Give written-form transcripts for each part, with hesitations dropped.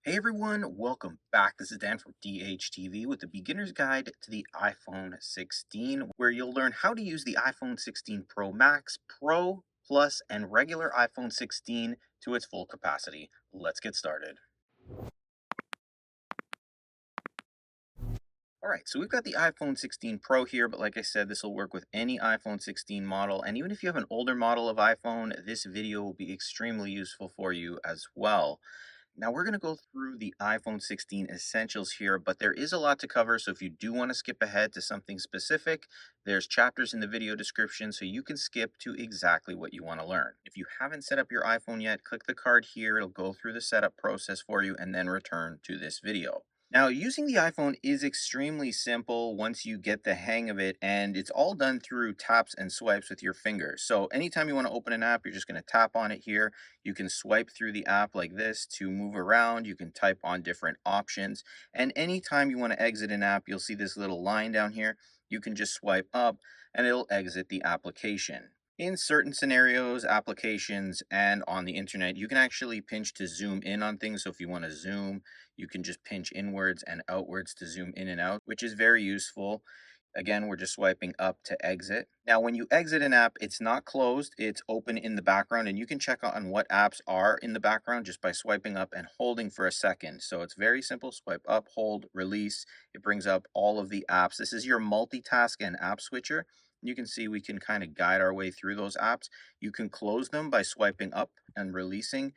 Hey everyone, welcome back. This is Dan from DHTV with the beginner's guide to the iPhone 16, where you'll learn how to use the iPhone 16 Pro Max, Pro, Plus, and regular iPhone 16 to its full capacity. Let's get started. All right, so we've got the iPhone 16 Pro here, but like I said, this will work with any iPhone 16 model. And even if you have an older model of iPhone, this video will be extremely useful for you as well. Now we're going to go through the iPhone 16 essentials here, but there is a lot to cover. So if you do want to skip ahead to something specific, there's chapters in the video description so you can skip to exactly what you want to learn. If you haven't set up your iPhone yet, click the card here. It'll go through the setup process for you and then return to this video. Now, using the iPhone is extremely simple once you get the hang of it, and it's all done through taps and swipes with your fingers. So anytime you want to open an app, you're just going to tap on it here. You can swipe through the app like this to move around. You can type on different options. And anytime you want to exit an app, you'll see this little line down here. You can just swipe up and it'll exit the application. In certain scenarios, applications, and on the internet, you can actually pinch to zoom in on things. So if you want to zoom, you can just pinch inwards and outwards to zoom in and out, which is very useful. Again, we're just swiping up to exit. Now, when you exit an app, it's not closed, it's open in the background, and you can check on what apps are in the background just by swiping up and holding for a second. So it's very simple. Swipe up, hold, release. It brings up all of the apps. This is your multitask and app switcher. You can see we can kind of guide our way through those apps. You can close them by swiping up and releasing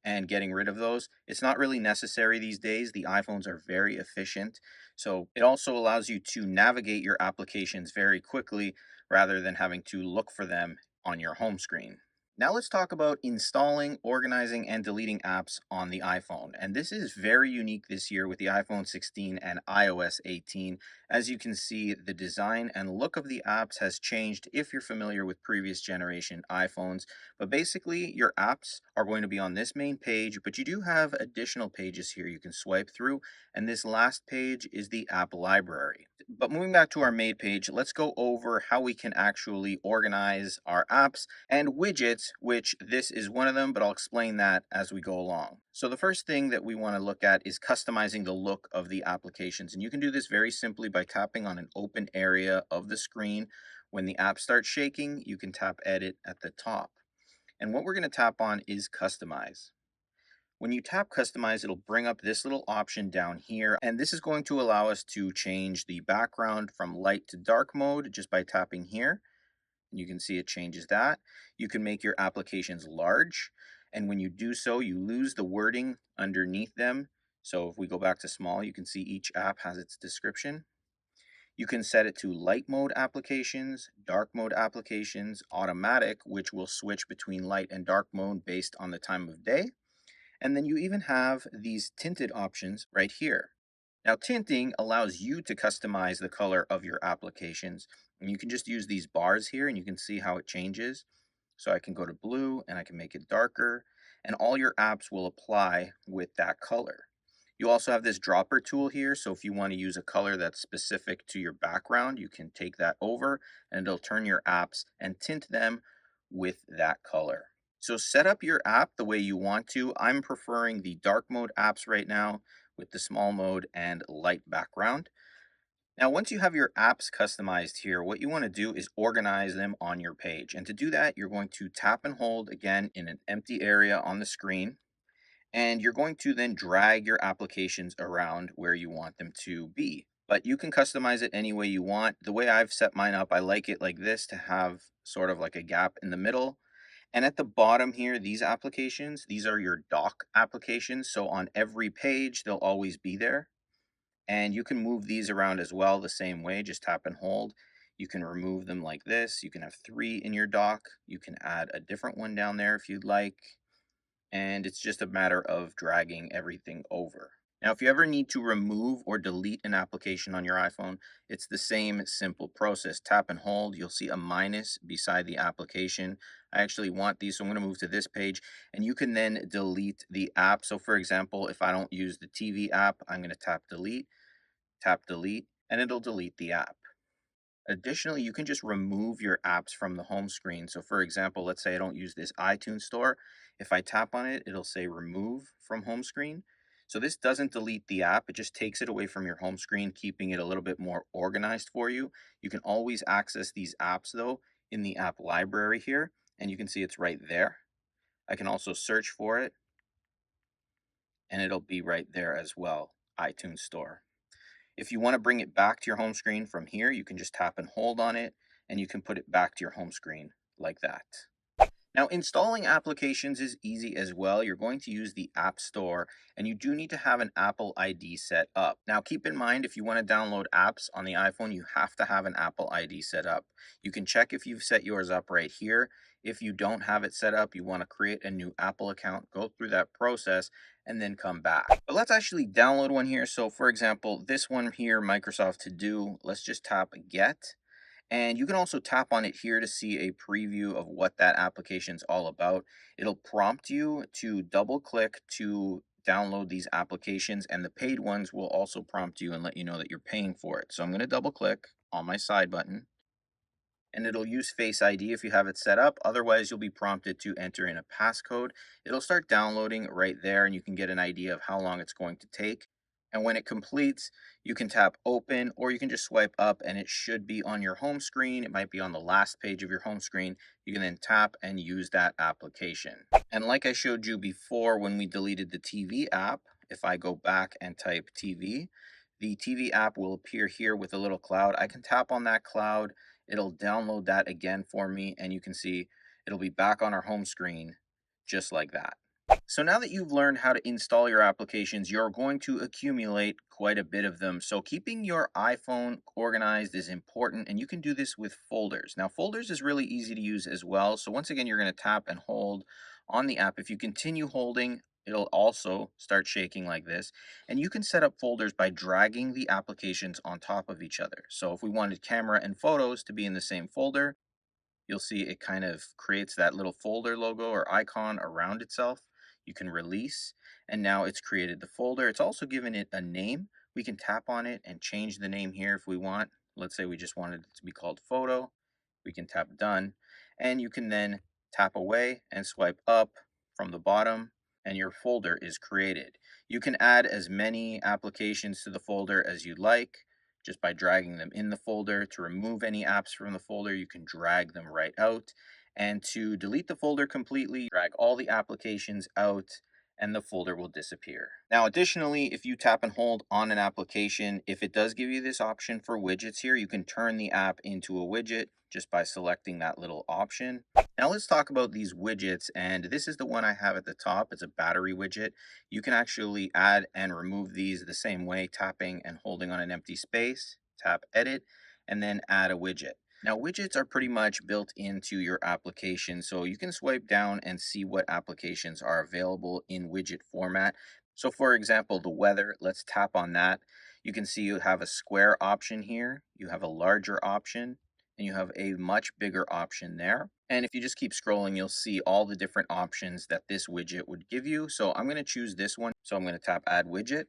and getting rid of those. It's not really necessary these days. The iPhones are very efficient. So it also allows you to navigate your applications very quickly rather than having to look for them on your home screen. Now let's talk about installing, organizing, and deleting apps on the iPhone. And this is very unique this year with the iPhone 16 and iOS 18. As you can see, the design and look of the apps has changed if you're familiar with previous generation iPhones. But basically, your apps are going to be on this main page, but you do have additional pages here you can swipe through. And this last page is the app library. But moving back to our main page, let's go over how we can actually organize our apps and widgets, which this is one of them, but I'll explain that as we go along. So the first thing that we want to look at is customizing the look of the applications. And you can do this very simply by tapping on an open area of the screen. When the app starts shaking, you can tap edit at the top. And what we're going to tap on is customize. When you tap customize, it'll bring up this little option down here. And this is going to allow us to change the background from light to dark mode just by tapping here. You can see it changes that. You can make your applications large. And when you do so, you lose the wording underneath them. So if we go back to small, you can see each app has its description. You can set it to light mode applications, dark mode applications, automatic, which will switch between light and dark mode based on the time of day. And then you even have these tinted options right here. Now, tinting allows you to customize the color of your applications. And you can just use these bars here and you can see how it changes. So I can go to blue and I can make it darker, and all your apps will apply with that color. You also have this dropper tool here. So if you want to use a color that's specific to your background, you can take that over and it'll turn your apps and tint them with that color. So set up your app the way you want to. I'm preferring the dark mode apps right now with the small mode and light background. Now, once you have your apps customized here, what you want to do is organize them on your page. And to do that, you're going to tap and hold again in an empty area on the screen. And you're going to then drag your applications around where you want them to be. But you can customize it any way you want. The way I've set mine up, I like it like this to have sort of like a gap in the middle. And at the bottom here, these applications, these are your dock applications. So on every page, they'll always be there. And you can move these around as well the same way, just tap and hold. You can remove them like this. You can have three in your dock. You can add a different one down there if you'd like. And it's just a matter of dragging everything over. Now, if you ever need to remove or delete an application on your iPhone, it's the same simple process. Tap and hold, you'll see a minus beside the application. I actually want these, so I'm going to move to this page, and you can then delete the app. So for example, if I don't use the TV app, I'm going to tap delete, and it'll delete the app. Additionally, you can just remove your apps from the home screen. So for example, let's say I don't use this iTunes store. If I tap on it, it'll say remove from home screen. So this doesn't delete the app, it just takes it away from your home screen, keeping it a little bit more organized for you. You can always access these apps though in the app library here, and you can see it's right there. I can also search for it, and it'll be right there as well, iTunes Store. If you want to bring it back to your home screen from here, you can just tap and hold on it, and you can put it back to your home screen like that. Now, installing applications is easy as well. You're going to use the App Store, and you do need to have an Apple ID set up. Now, keep in mind, if you want to download apps on the iPhone, you have to have an Apple ID set up. You can check if you've set yours up right here. If you don't have it set up, you want to create a new Apple account, go through that process, and then come back. But let's actually download one here. So, for example, this one here, Microsoft To Do, let's just tap Get. And you can also tap on it here to see a preview of what that application is all about. It'll prompt you to double click to download these applications, and the paid ones will also prompt you and let you know that you're paying for it. So I'm going to double click on my side button, and it'll use Face ID if you have it set up. Otherwise, you'll be prompted to enter in a passcode. It'll start downloading right there, and you can get an idea of how long it's going to take. And when it completes, you can tap open, or you can just swipe up and it should be on your home screen. It might be on the last page of your home screen. You can then tap and use that application. And like I showed you before when we deleted the TV app, if I go back and type TV, the TV app will appear here with a little cloud. I can tap on that cloud, it'll download that again for me, and you can see it'll be back on our home screen just like that. So now that you've learned how to install your applications, you're going to accumulate quite a bit of them. So keeping your iPhone organized is important, and you can do this with folders. Now, folders is really easy to use as well. So once again, you're going to tap and hold on the app. If you continue holding, it'll also start shaking like this. And you can set up folders by dragging the applications on top of each other. So if we wanted camera and photos to be in the same folder, you'll see it kind of creates that little folder logo or icon around itself. You can release, and now it's created the folder. It's also given it a name. We can tap on it and change the name here if we want. Let's say we just wanted it to be called photo. We can tap done, and you can then tap away and swipe up from the bottom, and your folder is created. You can add as many applications to the folder as you like just by dragging them in the folder. To remove any apps from the folder, you can drag them right out. And to delete the folder completely, drag all the applications out and the folder will disappear. Now, additionally, if you tap and hold on an application, if it does give you this option for widgets here, you can turn the app into a widget just by selecting that little option. Now let's talk about these widgets, and this is the one I have at the top. It's a battery widget. You can actually add and remove these the same way, tapping and holding on an empty space, tap edit, and then add a widget. Now widgets are pretty much built into your application, so you can swipe down and see what applications are available in widget format. So for example, the weather, let's tap on that. You can see you have a square option here, you have a larger option, and you have a much bigger option there. And if you just keep scrolling, you'll see all the different options that this widget would give you. So I'm going to choose this one. So I'm going to tap add widget,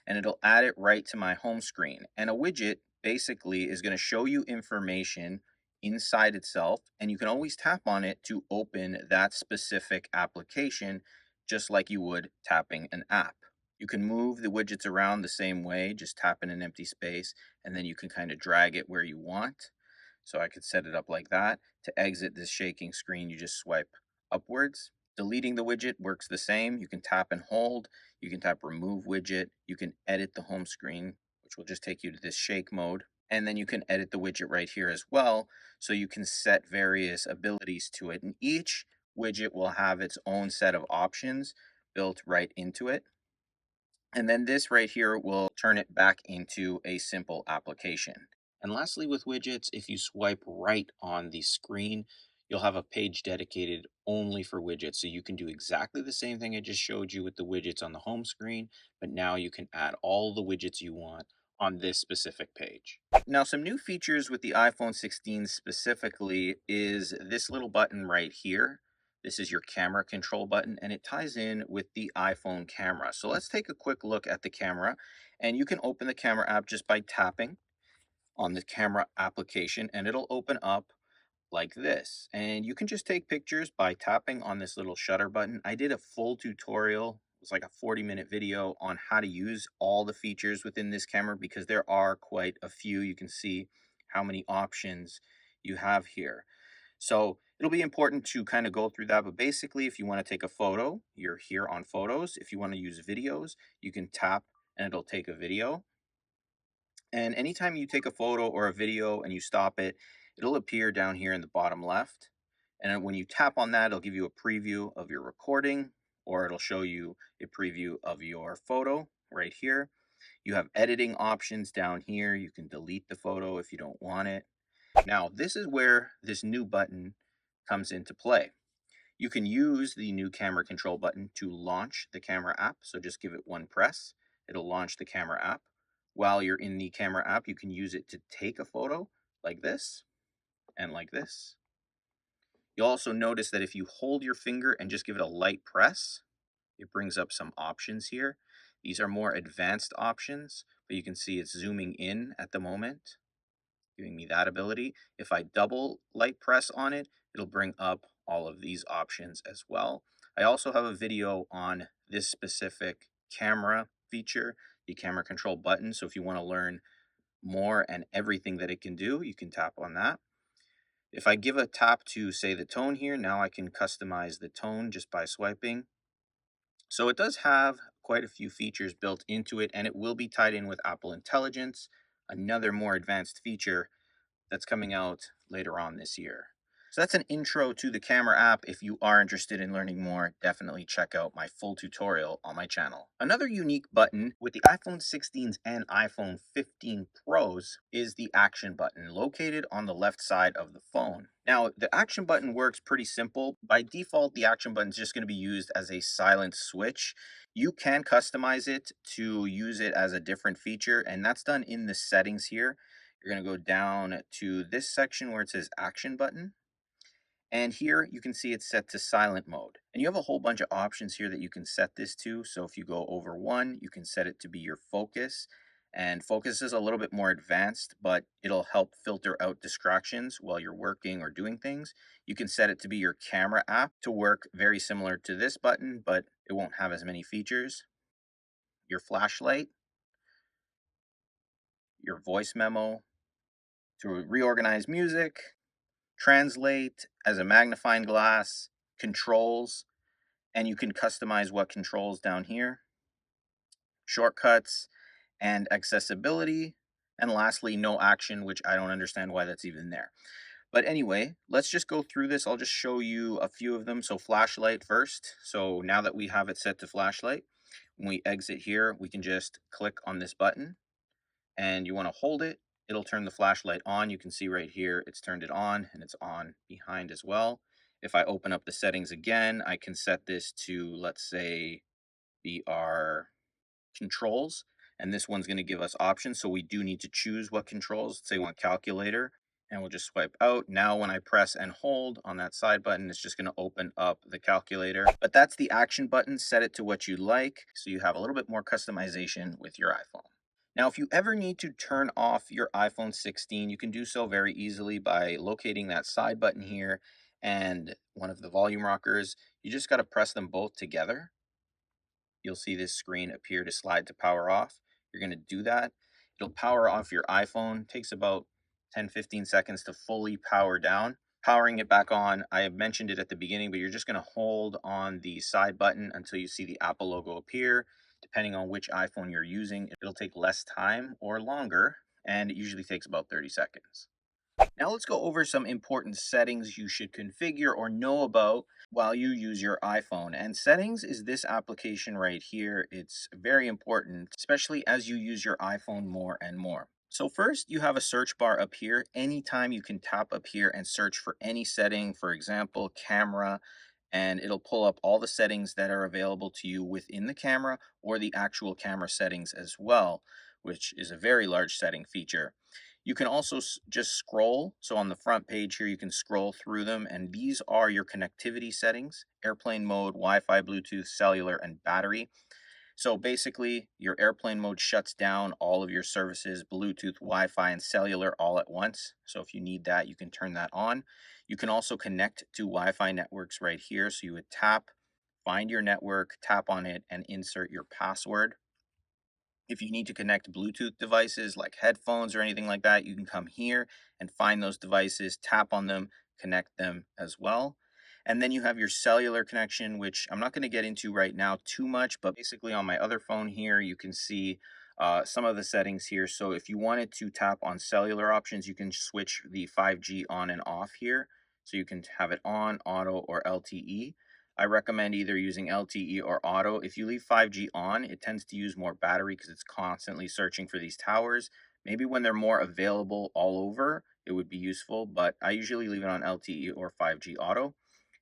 and it'll add it right to my home screen. And a widget basically is going to show you information inside itself, and you can always tap on it to open that specific application, just like you would tapping an app. You can move the widgets around the same way, just tap in an empty space, and then you can kind of drag it where you want. So I could set it up like that. To exit this shaking screen, you just swipe upwards. Deleting the widget works the same. You can tap and hold. You can tap remove widget. You can edit the home screen, which will just take you to this shake mode. And then you can edit the widget right here as well. So you can set various abilities to it. And each widget will have its own set of options built right into it. And then this right here will turn it back into a simple application. And lastly, with widgets, if you swipe right on the screen, you'll have a page dedicated only for widgets. So you can do exactly the same thing I just showed you with the widgets on the home screen, but now you can add all the widgets you want on this specific page. Now, some new features with the iPhone 16 specifically is this little button right here. This is your camera control button, and it ties in with the iPhone camera. So let's take a quick look at the camera, and you can open the camera app just by tapping on the camera application, and it'll open up like this. And you can just take pictures by tapping on this little shutter button. I did a full tutorial was like a 40-minute video on how to use all the features within this camera because there are quite a few. You can see how many options you have here. So it'll be important to kind of go through that. But basically, if you want to take a photo, you're here on photos. If you want to use videos, you can tap and it'll take a video. And anytime you take a photo or a video and you stop it, it'll appear down here in the bottom left. And then when you tap on that, it'll give you a preview of your recording, or it'll show you a preview of your photo right here. You have editing options down here. You can delete the photo if you don't want it. Now, this is where this new button comes into play. You can use the new camera control button to launch the camera app. So just give it one press. It'll launch the camera app. While you're in the camera app, you can use it to take a photo like this and like this. You'll also notice that if you hold your finger and just give it a light press, it brings up some options here. These are more advanced options, but you can see it's zooming in at the moment, giving me that ability. If I double light press on it, it'll bring up all of these options as well. I also have a video on this specific camera feature, the camera control button. So if you want to learn more and everything that it can do, you can tap on that. If I give a tap to say the tone here, now I can customize the tone just by swiping. So it does have quite a few features built into it, and it will be tied in with Apple Intelligence, another more advanced feature that's coming out later on this year. So that's an intro to the camera app. If you are interested in learning more, definitely check out my full tutorial on my channel. Another unique button with the iPhone 16s and iPhone 15 Pros is the action button located on the left side of the phone. Now, the action button works pretty simple. By default, the action button is just going to be used as a silent switch. You can customize it to use it as a different feature, and that's done in the settings here. You're going to go down to this section where it says action button. And here you can see it's set to silent mode. And you have a whole bunch of options here that you can set this to. So if you go over one, you can set it to be your focus. And focus is a little bit more advanced, but it'll help filter out distractions while you're working or doing things. You can set it to be your camera app to work very similar to this button, but it won't have as many features. Your flashlight, your voice memo, to reorganize music, translate as a magnifying glass, controls, and you can customize what controls down here, shortcuts, and accessibility, and lastly, no action, which I don't understand why that's even there. But anyway, let's just go through this. I'll just show you a few of them. So flashlight first. So now that we have it set to flashlight, when we exit here, we can just click on this button and you want to hold it. It'll turn the flashlight on. You can see right here, it's turned it on and it's on behind as well. If I open up the settings again, I can set this to, let's say, be our controls. And this one's going to give us options. So we do need to choose what controls. Say we want calculator, and we'll just swipe out. Now when I press and hold on that side button, it's just going to open up the calculator. But that's the action button. Set it to what you like, so you have a little bit more customization with your iPhone. Now, if you ever need to turn off your iPhone 16, you can do so very easily by locating that side button here and one of the volume rockers. You just got to press them both together. You'll see this screen appear to slide to power off. You're going to do that. It'll power off your iPhone. It takes about 10-15 seconds to fully power down. Powering it back on, I mentioned it at the beginning, but you're just going to hold on the side button until you see the Apple logo appear. Depending on which iPhone you're using, it'll take less time or longer, and it usually takes about 30 seconds. Now let's go over some important settings you should configure or know about while you use your iPhone. And settings is this application right here. It's very important, especially as you use your iPhone more and more. So first, you have a search bar up here. Anytime you can tap up here and search for any setting, for example, camera, and it'll pull up all the settings that are available to you within the camera or the actual camera settings as well, which is a very large setting feature. You can also just scroll. So on the front page here, you can scroll through them, and these are your connectivity settings: airplane mode, Wi-Fi, Bluetooth, cellular, and battery. So basically, your airplane mode shuts down all of your services, Bluetooth, Wi-Fi, and cellular all at once. So if you need that, you can turn that on. You can also connect to Wi-Fi networks right here. So you would tap, find your network, tap on it, and insert your password. If you need to connect Bluetooth devices like headphones or anything like that, you can come here and find those devices, tap on them, connect them as well. And then you have your cellular connection, which I'm not going to get into right now too much, but basically on my other phone here, you can see some of the settings here. So if you wanted to tap on cellular options, you can switch the 5G on and off here. So you can have it on, auto, or LTE. I recommend either using LTE or auto. If you leave 5G on, it tends to use more battery because it's constantly searching for these towers. Maybe when they're more available all over, it would be useful, but I usually leave it on LTE or 5G auto.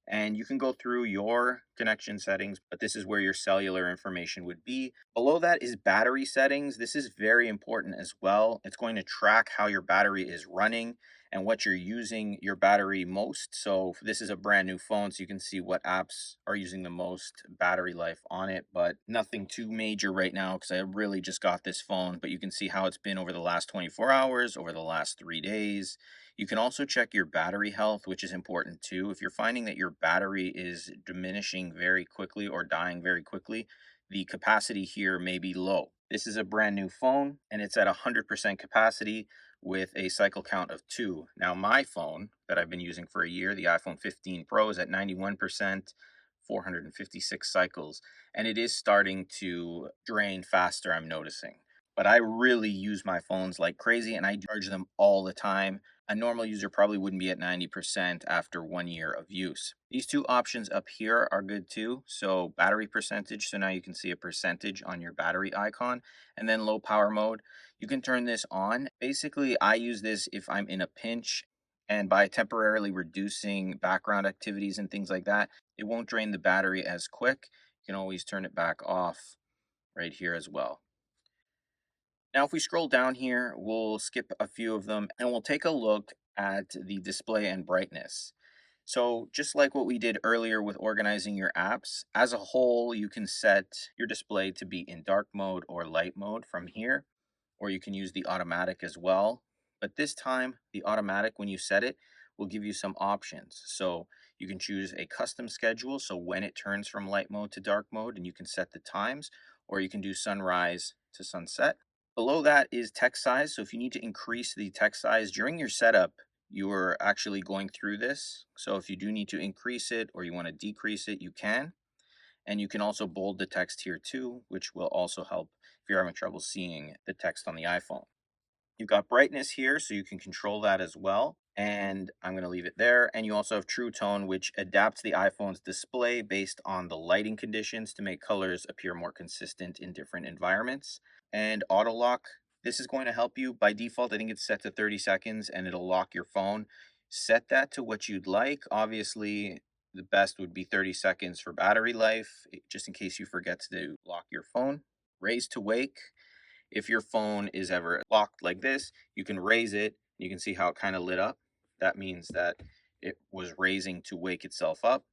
And you can go through your connection settings, but this is where your cellular information would be. Below that is battery settings. This is very important as well. It's going to track how your battery is running and what you're using your battery most. So this is a brand new phone, so you can see what apps are using the most battery life on it, but nothing too major right now because I really just got this phone. But you can see how it's been over the last 24 hours, over the last 3 days. You can also check your battery health, which is important too. If you're finding that your battery is diminishing very quickly or dying very quickly, the capacity here may be low. This is a brand new phone and it's at 100% capacity with a cycle count of 2. Now, my phone that I've been using for a year, the iPhone 15 Pro, is at 91%, 456 cycles, and it is starting to drain faster, I'm noticing. But I really use my phones like crazy and I charge them all the time. A normal user probably wouldn't be at 90% after 1 year of use. These two options up here are good too. So battery percentage, so now you can see a percentage on your battery icon, and then low power mode. You can turn this on. Basically, I use this if I'm in a pinch, and by temporarily reducing background activities and things like that, it won't drain the battery as quick. You can always turn it back off right here as well. Now, if we scroll down here, we'll skip a few of them and we'll take a look at the display and brightness. So just like what we did earlier with organizing your apps, as a whole, you can set your display to be in dark mode or light mode from here, or you can use the automatic as well. But this time, the automatic, when you set it, will give you some options. So you can choose a custom schedule, so when it turns from light mode to dark mode, and you can set the times, or you can do sunrise to sunset. Below that is text size. So if you need to increase the text size during your setup, you are actually going through this. So if you do need to increase it or you want to decrease it, you can. And you can also bold the text here too, which will also help if you're having trouble seeing the text on the iPhone. You've got brightness here, so you can control that as well. And I'm going to leave it there. And you also have True Tone, which adapts the iPhone's display based on the lighting conditions to make colors appear more consistent in different environments. And auto lock, this is going to help you. By default, I think it's set to 30 seconds and it'll lock your phone. Set that to what you'd like. Obviously, the best would be 30 seconds for battery life, just in case you forget to lock your phone. Raise to wake. If your phone is ever locked like this, you can raise it. You can see how it kind of lit up. That means that it was raising to wake itself up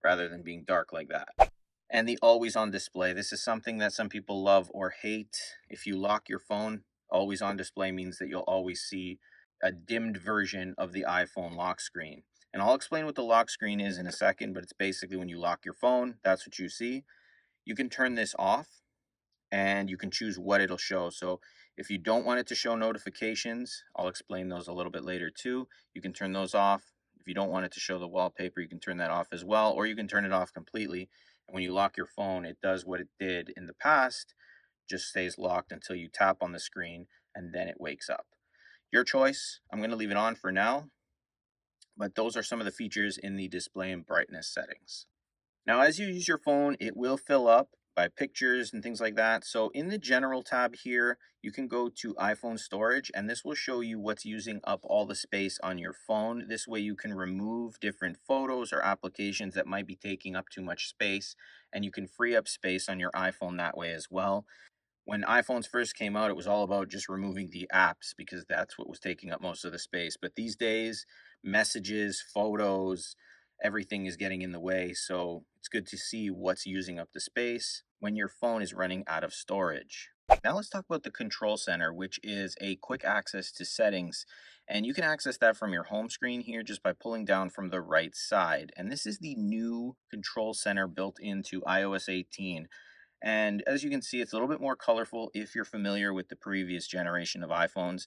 rather than being dark like that. And the always on display. This is something that some people love or hate. If you lock your phone, always on display means that you'll always see a dimmed version of the iPhone lock screen. And I'll explain what the lock screen is in a second, but it's basically when you lock your phone, that's what you see. You can turn this off and you can choose what it'll show. So if you don't want it to show notifications, I'll explain those a little bit later too. You can turn those off. If you don't want it to show the wallpaper, you can turn that off as well, or you can turn it off completely. And when you lock your phone, it does what it did in the past, just stays locked until you tap on the screen and then it wakes up. Your choice. I'm going to leave it on for now, but those are some of the features in the display and brightness settings. Now, as you use your phone, it will fill up by pictures and things like that. So in the general tab here, you can go to iPhone storage and this will show you what's using up all the space on your phone. This way you can remove different photos or applications that might be taking up too much space, and you can free up space on your iPhone that way as well. When iPhones first came out, it was all about just removing the apps because that's what was taking up most of the space. But these days, messages, photos, everything is getting in the way. So it's good to see what's using up the space when your phone is running out of storage. Now let's talk about the control center, which is a quick access to settings. And you can access that from your home screen here just by pulling down from the right side. And this is the new control center built into iOS 18. And as you can see, it's a little bit more colorful if you're familiar with the previous generation of iPhones.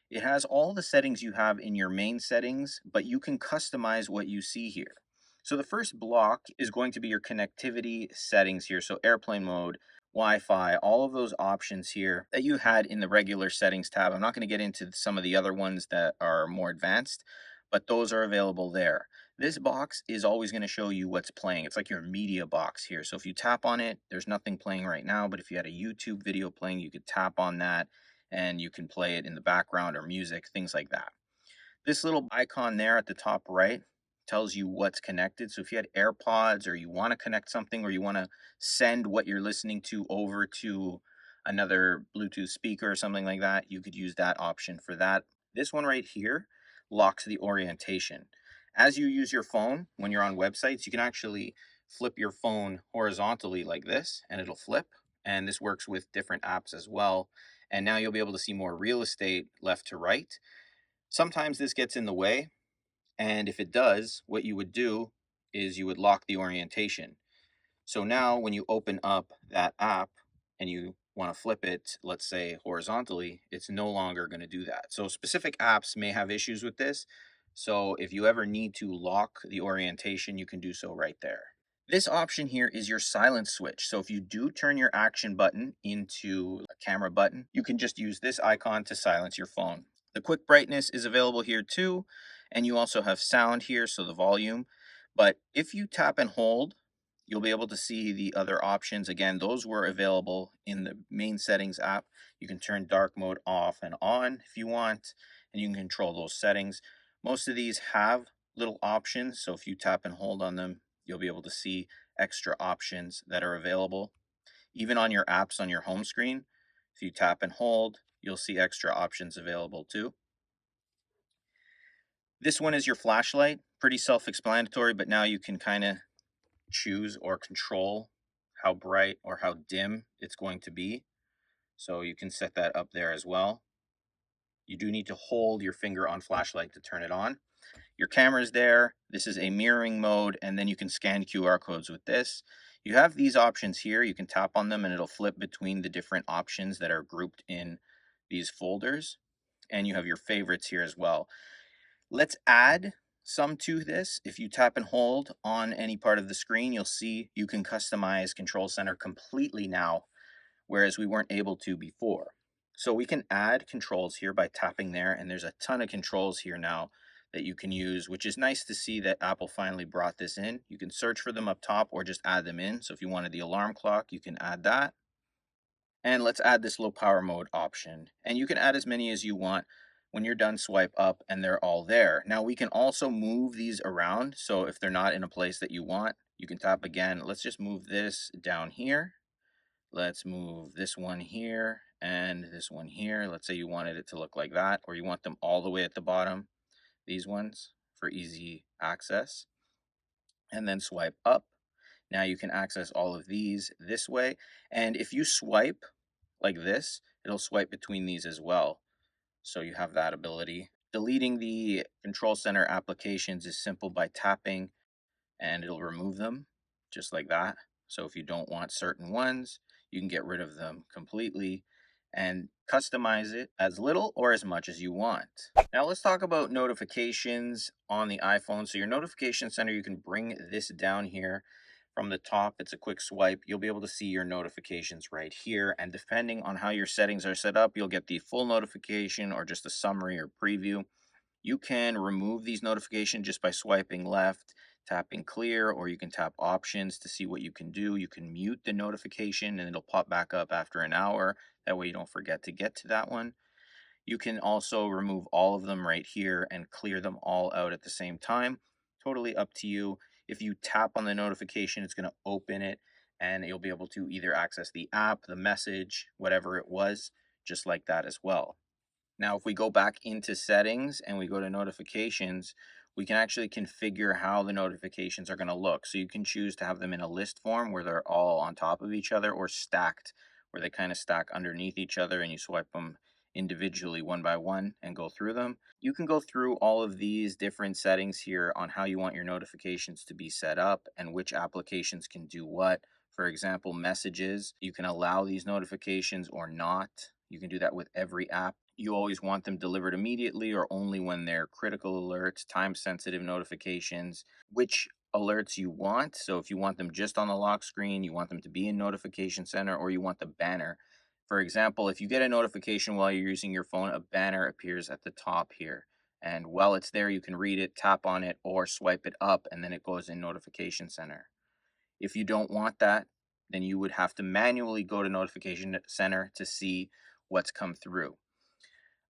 It has all the settings you have in your main settings, but you can customize what you see here. So the first block is going to be your connectivity settings here. So airplane mode, Wi-Fi, all of those options here that you had in the regular settings tab. I'm not going to get into some of the other ones that are more advanced, but those are available there. This box is always going to show you what's playing. It's like your media box here. So if you tap on it, there's nothing playing right now, but if you had a YouTube video playing, you could tap on that and you can play it in the background or music, things like that. This little icon there at the top right tells you what's connected. So if you had AirPods or you want to connect something or you want to send what you're listening to over to another Bluetooth speaker or something like that, you could use that option for that. This one right here locks the orientation. As you use your phone when you're on websites, you can actually flip your phone horizontally like this and it'll flip. And this works with different apps as well. And now you'll be able to see more real estate left to right. Sometimes this gets in the way, and if it does, what you would do is you would lock the orientation. So now when you open up that app and you want to flip it, let's say horizontally, it's no longer going to do that. So specific apps may have issues with this. So if you ever need to lock the orientation, you can do so right there. This option here is your silence switch. So if you do turn your action button into a camera button, you can just use this icon to silence your phone. The quick brightness is available here too, and you also have sound here, so the volume. But if you tap and hold, you'll be able to see the other options. Again, those were available in the main settings app. You can turn dark mode off and on if you want, and you can control those settings. Most of these have little options, so if you tap and hold on them, you'll be able to see extra options that are available. Even on your apps on your home screen, if you tap and hold, you'll see extra options available too. This one is your flashlight, pretty self-explanatory, but now you can kind of choose or control how bright or how dim it's going to be. So you can set that up there as well. You do need to hold your finger on flashlight to turn it on. Your camera's there. This is a mirroring mode, and then you can scan QR codes with this. You have these options here. You can tap on them and it'll flip between the different options that are grouped in these folders. And you have your favorites here as well. Let's add some to this. If you tap and hold on any part of the screen, you'll see you can customize Control Center completely now, whereas we weren't able to before. So we can add controls here by tapping there, and there's a ton of controls here now that you can use, which is nice to see that Apple finally brought this in. You can search for them up top or just add them in. So if you wanted the alarm clock, you can add that. And let's add this low power mode option. And you can add as many as you want. When you're done, swipe up and they're all there. Now we can also move these around. So if they're not in a place that you want, you can tap again. Let's just move this down here. Let's move this one here and this one here. Let's say you wanted it to look like that, or you want them all the way at the bottom, these ones for easy access. And then swipe up. Now you can access all of these this way. And if you swipe like this, it'll swipe between these as well. So you have that ability. Deleting the Control Center applications is simple by tapping and it'll remove them just like that. So if you don't want certain ones, you can get rid of them completely and customize it as little or as much as you want. Now let's talk about notifications on the iPhone. So your notification center, you can bring this down here from the top. It's a quick swipe. You'll be able to see your notifications right here. And depending on how your settings are set up, you'll get the full notification or just a summary or preview. You can remove these notifications just by swiping left, tapping clear, or you can tap options to see what you can do. You can mute the notification and it'll pop back up after an hour. That way you don't forget to get to that one. You can also remove all of them right here and clear them all out at the same time. Totally up to you. If you tap on the notification, it's going to open it and you'll be able to either access the app, the message, whatever it was, just like that as well. Now, if we go back into settings and we go to notifications, we can actually configure how the notifications are going to look. So you can choose to have them in a list form where they're all on top of each other or stacked where they kind of stack underneath each other and you swipe them individually one by one and go through them. You can go through all of these different settings here on how you want your notifications to be set up and which applications can do what. For example, messages, you can allow these notifications or not. You can do that with every app. You always want them delivered immediately or only when they're critical alerts, time sensitive notifications, which alerts you want. So if you want them just on the lock screen, you want them to be in notification center, or you want the banner. For example, if you get a notification while you're using your phone, a banner appears at the top here. And while it's there, you can read it, tap on it, or swipe it up, and then it goes in notification center. If you don't want that, then you would have to manually go to notification center to see what's come through.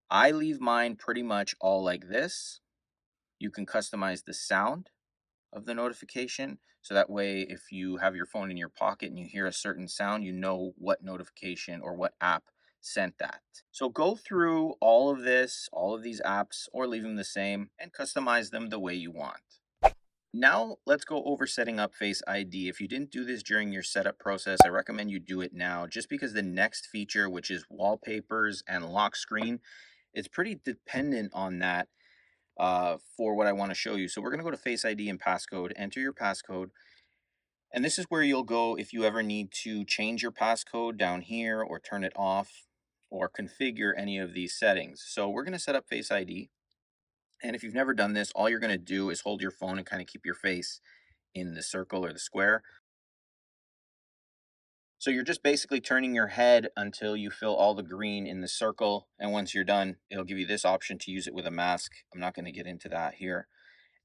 I leave mine pretty much all like this. You can customize the sound of the notification. So that way, if you have your phone in your pocket and you hear a certain sound, you know what notification or what app sent that. So go through all of this, all of these apps, or leave them the same and customize them the way you want. Now let's go over setting up Face ID. If you didn't do this during your setup process, I recommend you do it now, just because the next feature, which is wallpapers and lock screen, it's pretty dependent on that for what I want to show you. So we're going to go to Face ID and passcode, enter your passcode. And this is where you'll go if you ever need to change your passcode down here or turn it off or configure any of these settings. So we're going to set up Face ID. And if you've never done this, all you're going to do is hold your phone and kind of keep your face in the circle or the square. So you're just basically turning your head until you fill all the green in the circle. And once you're done, it'll give you this option to use it with a mask. I'm not going to get into that here.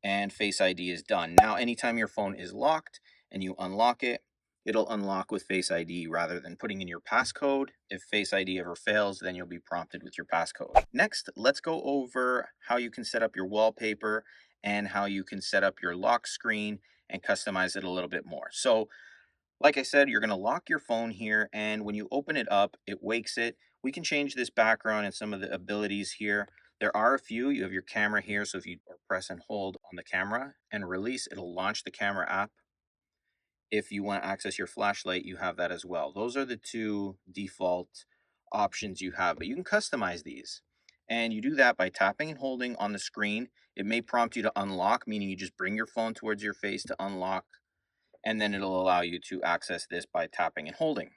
And Face ID is done. Now, anytime your phone is locked and you unlock it, it'll unlock with Face ID rather than putting in your passcode. If Face ID ever fails, then you'll be prompted with your passcode. Next, let's go over how you can set up your wallpaper and how you can set up your lock screen and customize it a little bit more. So like I said, you're going to lock your phone here, and when you open it up, it wakes it. We can change this background and some of the abilities here. There are a few. You have your camera here, so if you press and hold on the camera and release, it'll launch the camera app. If you want to access your flashlight, you have that as well. Those are the two default options you have, but you can customize these. And you do that by tapping and holding on the screen. It may prompt you to unlock, meaning you just bring your phone towards your face to unlock, and then it'll allow you to access this by tapping and holding.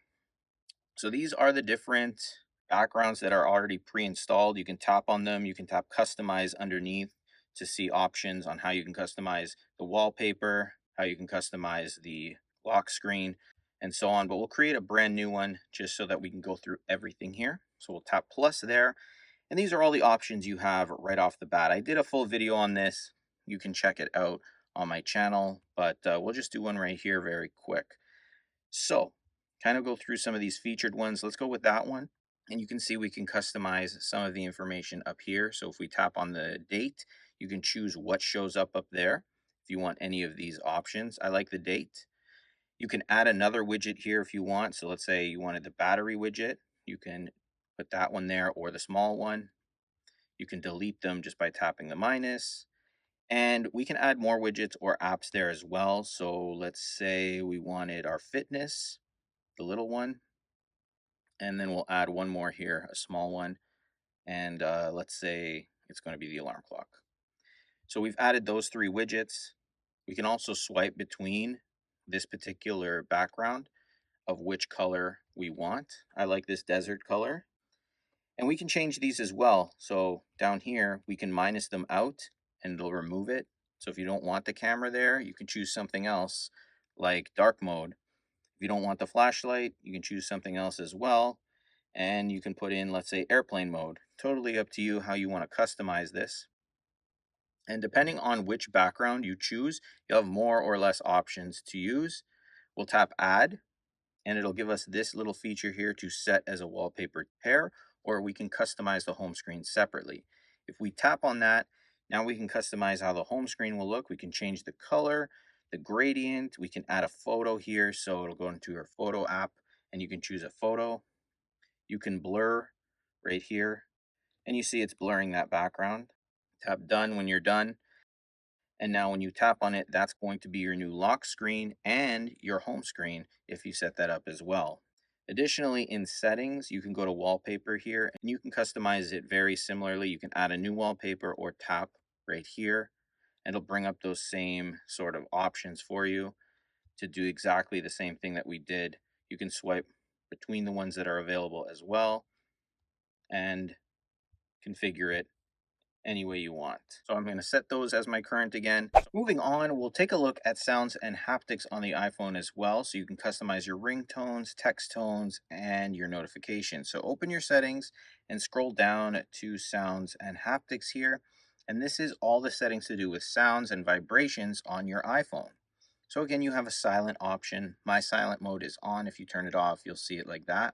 So these are the different backgrounds that are already pre-installed. You can tap on them, you can tap customize underneath to see options on how you can customize the wallpaper, how you can customize the lock screen, and so on. But we'll create a brand new one just so that we can go through everything here. So we'll tap plus there, and these are all the options you have right off the bat. I did a full video on this. You can check it out on my channel, but we'll just do one right here very quick. So kind of go through some of these featured ones. Let's go with that one. And you can see we can customize some of the information up here. So if we tap on the date, you can choose what shows up there. If you want any of these options, I like the date. You can add another widget here if you want. So let's say you wanted the battery widget. You can put that one there or the small one. You can delete them just by tapping the minus. And we can add more widgets or apps there as well. So let's say we wanted our fitness, the little one, and then we'll add one more here, a small one. And let's say it's going to be the alarm clock. So we've added those three widgets. We can also swipe between this particular background of which color we want. I like this desert color. And we can change these as well. So down here, we can minus them out and it'll remove it. So if you don't want the camera there, you can choose something else like dark mode. If you don't want the flashlight, you can choose something else as well. And you can put in, let's say, airplane mode. Totally up to you how you want to customize this. And depending on which background you choose, you'll have more or less options to use. We'll tap add, and it'll give us this little feature here to set as a wallpaper pair, or we can customize the home screen separately. If we tap on that, now we can customize how the home screen will look. We can change the color, the gradient, we can add a photo here, so it'll go into your photo app and you can choose a photo. You can blur right here, and you see it's blurring that background. Tap done when you're done. And now when you tap on it, that's going to be your new lock screen and your home screen if you set that up as well. Additionally, in settings, you can go to wallpaper here and you can customize it very similarly. You can add a new wallpaper or tap right here. And it'll bring up those same sort of options for you to do exactly the same thing that we did. You can swipe between the ones that are available as well and configure it any way you want. So I'm going to set those as my current again. So moving on, we'll take a look at sounds and haptics on the iPhone as well. So you can customize your ringtones, text tones, and your notifications. So open your settings and scroll down to sounds and haptics here. And this is all the settings to do with sounds and vibrations on your iPhone. So again, you have a silent option. My silent mode is on. If you turn it off, you'll see it like that.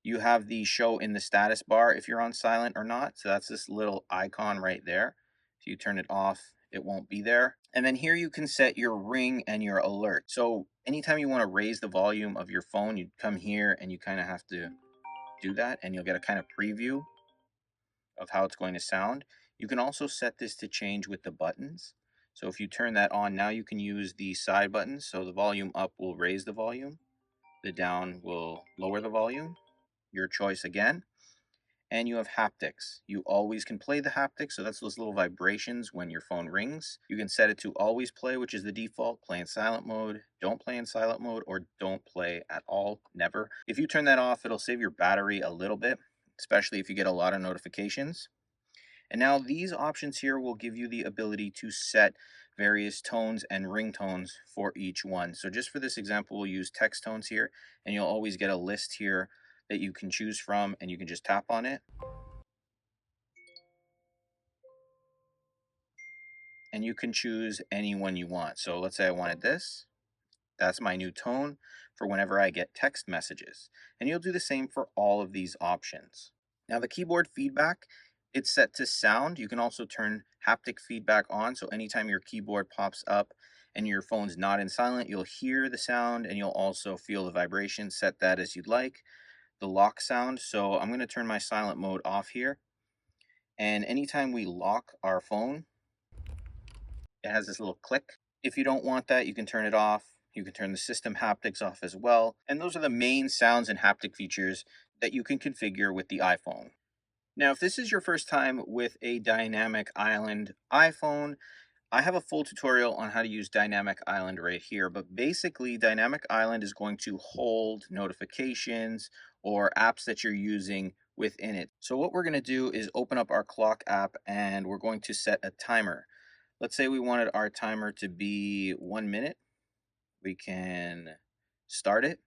You have the show in the status bar if you're on silent or not. So that's this little icon right there. If you turn it off, it won't be there. And then here you can set your ring and your alert. So anytime you want to raise the volume of your phone, you come here and you kind of have to do that and you'll get a kind of preview of how it's going to sound. You can also set this to change with the buttons. So if you turn that on, now you can use the side buttons. So the volume up will raise the volume, the down will lower the volume, your choice again. And you have haptics. You always can play the haptics, so that's those little vibrations when your phone rings. You can set it to always play, which is the default, play in silent mode, don't play in silent mode, or don't play at all, never. If you turn that off, it'll save your battery a little bit, especially if you get a lot of notifications. And now these options here will give you the ability to set various tones and ringtones for each one. So just for this example, we'll use text tones here, and you'll always get a list here that you can choose from, and you can just tap on it and you can choose any one you want. So let's say I wanted this. That's my new tone for whenever I get text messages. And you'll do the same for all of these options. Now the keyboard feedback, it's set to sound. You can also turn haptic feedback on. So anytime your keyboard pops up and your phone's not in silent, you'll hear the sound and you'll also feel the vibration. Set that as you'd like. The lock sound. So I'm going to turn my silent mode off here. And anytime we lock our phone, it has this little click. If you don't want that, you can turn it off. You can turn the system haptics off as well. And those are the main sounds and haptic features that you can configure with the iPhone. Now, if this is your first time with a dynamic island iPhone, I have a full tutorial on how to use Dynamic Island right here, but basically Dynamic Island is going to hold notifications or apps that you're using within it. So what we're going to do is open up our clock app and we're going to set a timer. Let's say we wanted our timer to be 1 minute. We can start it.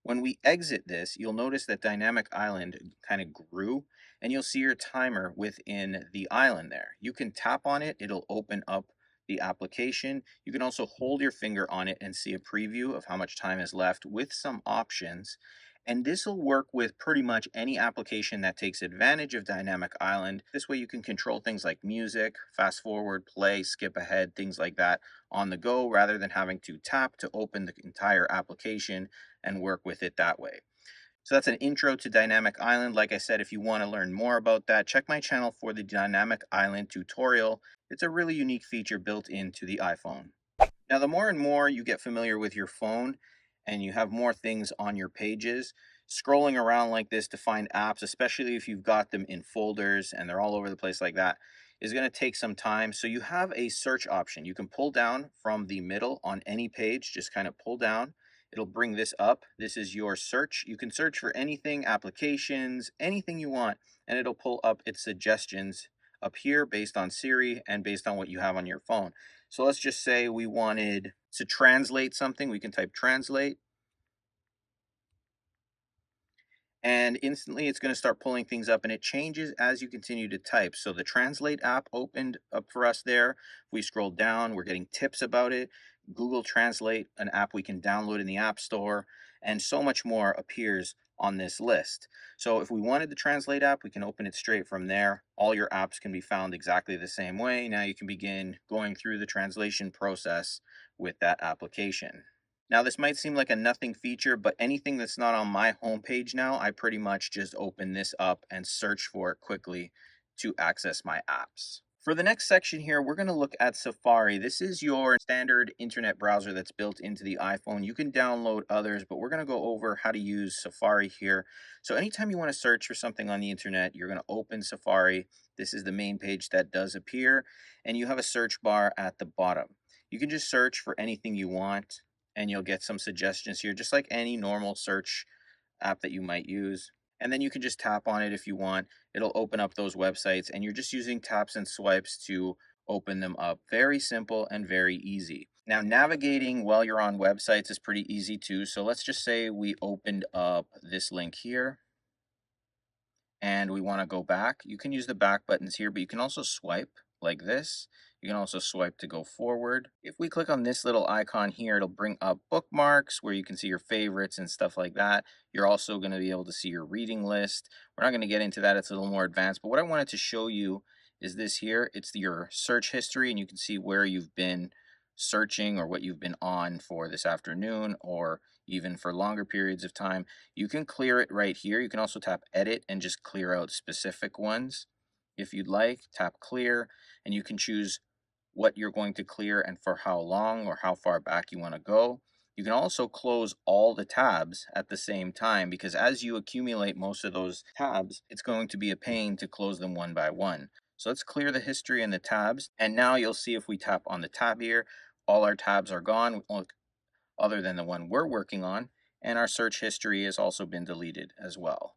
When we exit this, you'll notice that Dynamic Island kind of grew and you'll see your timer within the island there. You can tap on it, it'll open up the application. You can also hold your finger on it and see a preview of how much time is left with some options. And this will work with pretty much any application that takes advantage of Dynamic Island. This way you can control things like music, fast forward, play, skip ahead, things like that on the go rather than having to tap to open the entire application and work with it that way. So that's an intro to Dynamic Island. Like I said, if you want to learn more about that, check my channel for the Dynamic Island tutorial. It's a really unique feature built into the iPhone. Now, the more and more you get familiar with your phone and you have more things on your pages, scrolling around like this to find apps, especially if you've got them in folders and they're all over the place like that, is going to take some time. So you have a search option. You can pull down from the middle on any page, just kind of pull down. It'll bring this up. This is your search. You can search for anything, applications, anything you want, and it'll pull up its suggestions up here based on Siri and based on what you have on your phone. So let's just say we wanted to translate something. We can type translate. And instantly it's going to start pulling things up and it changes as you continue to type. So the Translate app opened up for us there. If we scroll down, we're getting tips about it. Google Translate, an app we can download in the App Store, and so much more appears on this list. So if we wanted the Translate app, we can open it straight from there. All your apps can be found exactly the same way. Now you can begin going through the translation process with that application. Now, this might seem like a nothing feature, but anything that's not on my homepage now, I pretty much just open this up and search for it quickly to access my apps. For the next section here, we're going to look at Safari. This is your standard internet browser that's built into the iPhone. You can download others, but we're going to go over how to use Safari here. So anytime you want to search for something on the internet, you're going to open Safari. This is the main page that does appear, and you have a search bar at the bottom. You can just search for anything you want, and you'll get some suggestions here, just like any normal search app that you might use. And then you can just tap on it if you want. It'll open up those websites, and you're just using taps and swipes to open them up. Very simple and very easy. Now, navigating while you're on websites is pretty easy too. So let's just say we opened up this link here and we want to go back. You can use the back buttons here, but you can also swipe like this. You can also swipe to go forward. If we click on this little icon here, it'll bring up bookmarks where you can see your favorites and stuff like that. You're also going to be able to see your reading list. We're not going to get into that. It's a little more advanced, but what I wanted to show you is this here. It's your search history, and you can see where you've been searching or what you've been on for this afternoon or even for longer periods of time. You can clear it right here. You can also tap edit and just clear out specific ones. If you'd like, tap clear, and you can choose what you're going to clear and for how long or how far back you want to go. You can also close all the tabs at the same time, because as you accumulate most of those tabs, it's going to be a pain to close them one by one. So let's clear the history and the tabs. And now you'll see if we tap on the tab here, all our tabs are gone other than the one we're working on. And our search history has also been deleted as well.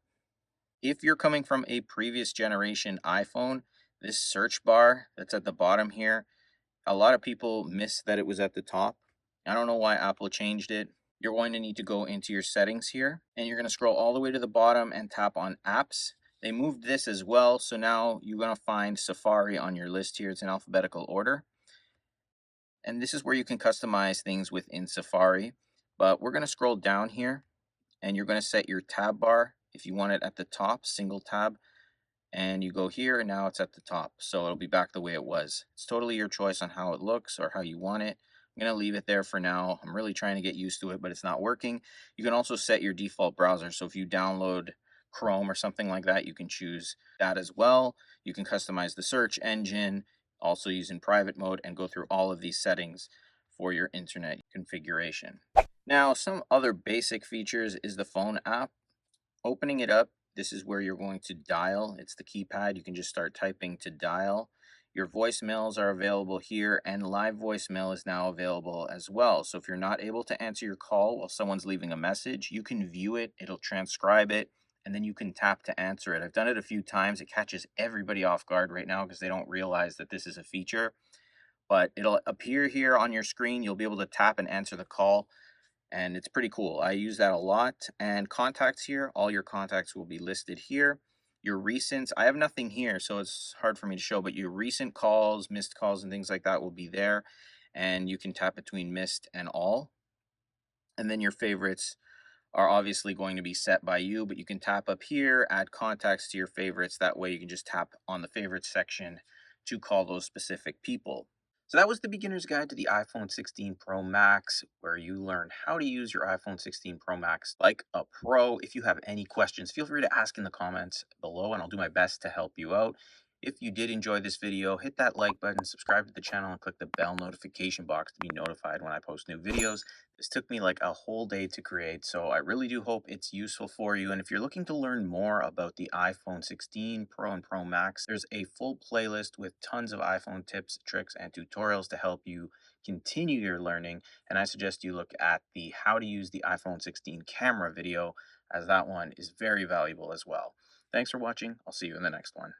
If you're coming from a previous generation iPhone, this search bar that's at the bottom here, a lot of people miss that it was at the top. I don't know why Apple changed it. You're going to need to go into your settings here, and you're going to scroll all the way to the bottom and tap on apps. They moved this as well, so now you're going to find Safari on your list here. It's in alphabetical order. And this is where you can customize things within Safari. But we're going to scroll down here, and you're going to set your tab bar. If you want it at the top, single tab, and you go here, and now it's at the top, so it'll be back the way it was. It's totally your choice on how it looks or how you want it. I'm going to leave it there for now. I'm really trying to get used to it, but it's not working. You can also set your default browser, so if you download Chrome or something like that, you can choose that as well. You can customize the search engine, also use in private mode, and go through all of these settings for your internet configuration. Now, some other basic features is the phone app. Opening it up, this is where you're going to dial. It's the keypad. You can just start typing to dial. Your voicemails are available here, and live voicemail is now available as well. So if you're not able to answer your call while someone's leaving a message, you can view it, it'll transcribe it, and then you can tap to answer it. I've done it a few times. It catches everybody off guard right now because they don't realize that this is a feature. But it'll appear here on your screen. You'll be able to tap and answer the call, and it's pretty cool. I use that a lot. And contacts here, all your contacts will be listed here. Your recents, I have nothing here, so it's hard for me to show, but your recent calls, missed calls, and things like that will be there. And you can tap between missed and all. And then your favorites are obviously going to be set by you, but you can tap up here, add contacts to your favorites. That way you can just tap on the favorites section to call those specific people. So that was the beginner's guide to the iPhone 16 Pro Max, where you learn how to use your iPhone 16 Pro Max like a pro. If you have any questions, feel free to ask in the comments below, and I'll do my best to help you out. If you did enjoy this video, hit that like button, subscribe to the channel, and click the bell notification box to be notified when I post new videos. This took me like a whole day to create, so I really do hope it's useful for you. And if you're looking to learn more about the iPhone 16 Pro and Pro Max, there's a full playlist with tons of iPhone tips, tricks, and tutorials to help you continue your learning. And I suggest you look at the how to use the iPhone 16 camera video, as that one is very valuable as well. Thanks for watching. I'll see you in the next one.